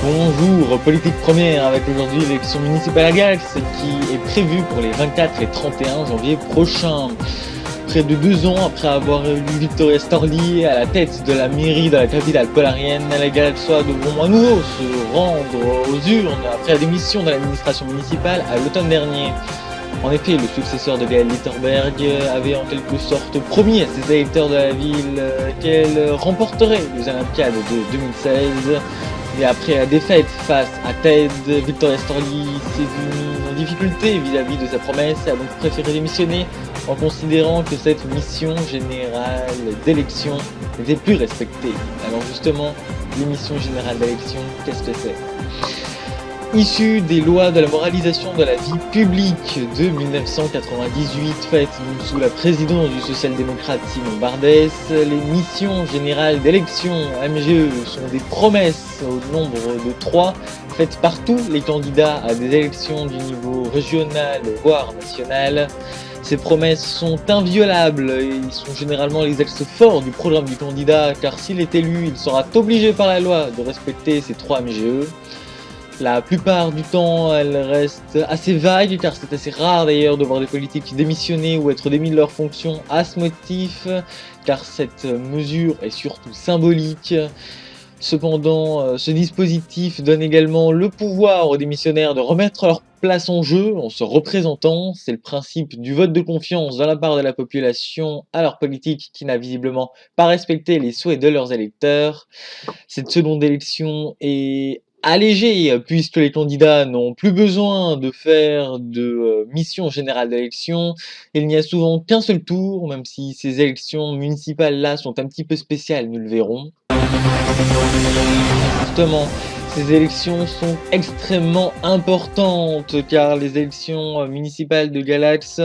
Bonjour, politique première avec aujourd'hui l'élection municipale à Galax qui est prévue pour les 24 et 31 janvier prochains. Près de 2 ans après avoir élu Victoria Storlie à la tête de la mairie de la capitale polarienne, les Galaxois devront à nouveau se rendre aux urnes après la démission de l'administration municipale à l'automne dernier. En effet, le successeur de Gaël Litterberg avait en quelque sorte promis à ses électeurs de la ville qu'elle remporterait les Olympiades de 2016. Et après la défaite face à TED, Victoria Storlie s'est vue en difficulté vis-à-vis de sa promesse et a donc préféré démissionner en considérant que cette mission générale d'élection n'était plus respectée. Alors justement, les missions générales d'élection, qu'est-ce que c'est ? Issu des lois de la moralisation de la vie publique de 1998, faites sous la présidence du social-démocrate Simon Bardès, les missions générales d'élection MGE sont des promesses au nombre de 3 faites par tous les candidats à des élections du niveau régional voire national. Ces promesses sont inviolables et sont généralement les axes forts du programme du candidat, car s'il est élu, il sera obligé par la loi de respecter ces 3 MGE. La plupart du temps, elles restent assez vagues, car c'est assez rare d'ailleurs de voir des politiques démissionner ou être démis de leurs fonctions à ce motif, car cette mesure est surtout symbolique. Cependant, ce dispositif donne également le pouvoir aux démissionnaires de remettre leur place en jeu en se représentant. C'est le principe du vote de confiance de la part de la population à leur politique qui n'a visiblement pas respecté les souhaits de leurs électeurs. Cette seconde élection est allégée puisque les candidats n'ont plus besoin de faire de mission générale d'élection. Il n'y a souvent qu'un seul tour, même si ces élections municipales-là sont un petit peu spéciales, nous le verrons. Justement, ces élections sont extrêmement importantes car les élections municipales de Galax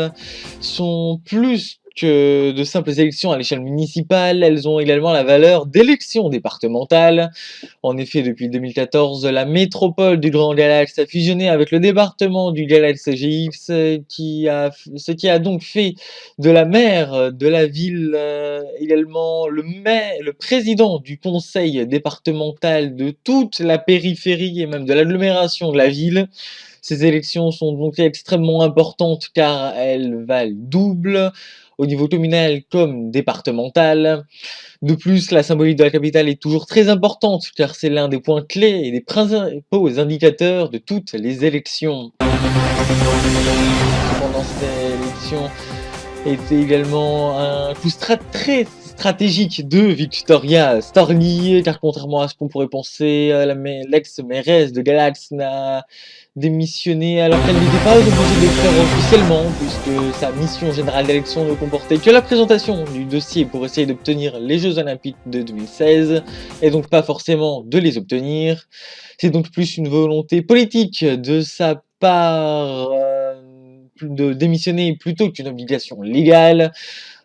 sont plus que de simples élections à l'échelle municipale, elles ont également la valeur d'élections départementales. En effet, depuis 2014, la métropole du Grand Galax a fusionné avec le département du Galax GX, ce qui a donc fait de la maire de la ville également le président du conseil départemental de toute la périphérie et même de l'agglomération de la ville. Ces élections sont donc extrêmement importantes car elles valent double au niveau communal comme départemental. De plus, la symbolique de la capitale est toujours très importante car c'est l'un des points clés et des principaux indicateurs de toutes les élections. Pendant cette élection était également un coup très stratégique de Victoria Storlie, car contrairement à ce qu'on pourrait penser, l'ex-mairesse de Galax n'a démissionné alors qu'elle n'était pas obligée de le faire officiellement, puisque sa mission générale d'élection ne comportait que la présentation du dossier pour essayer d'obtenir les Jeux Olympiques de 2016, et donc pas forcément de les obtenir. C'est donc plus une volonté politique de sa part de démissionner plutôt qu'une obligation légale.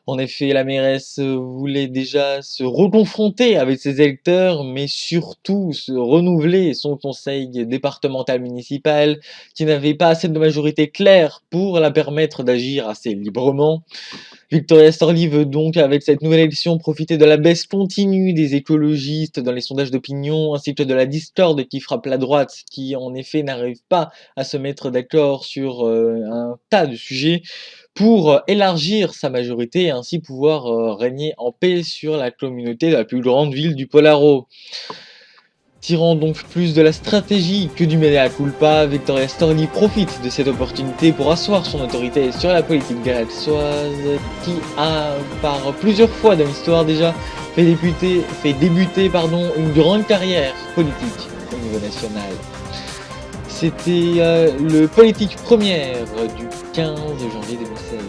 En effet, la mairesse voulait déjà se reconfronter avec ses électeurs, mais surtout se renouveler son conseil départemental municipal, qui n'avait pas assez de majorité claire pour la permettre d'agir assez librement. Victoria Storlie veut donc, avec cette nouvelle élection, profiter de la baisse continue des écologistes dans les sondages d'opinion, ainsi que de la discorde qui frappe la droite, qui en effet n'arrive pas à se mettre d'accord sur un tas de sujets, pour élargir sa majorité et ainsi pouvoir régner en paix sur la communauté de la plus grande ville du Polaro. Tirant donc plus de la stratégie que du mea culpa, Victoria Storlie profite de cette opportunité pour asseoir son autorité sur la politique galaxoise qui a, par plusieurs fois dans l'histoire déjà, fait débuter une grande carrière politique au niveau national. C'était le Politique Première du 15 janvier 2016.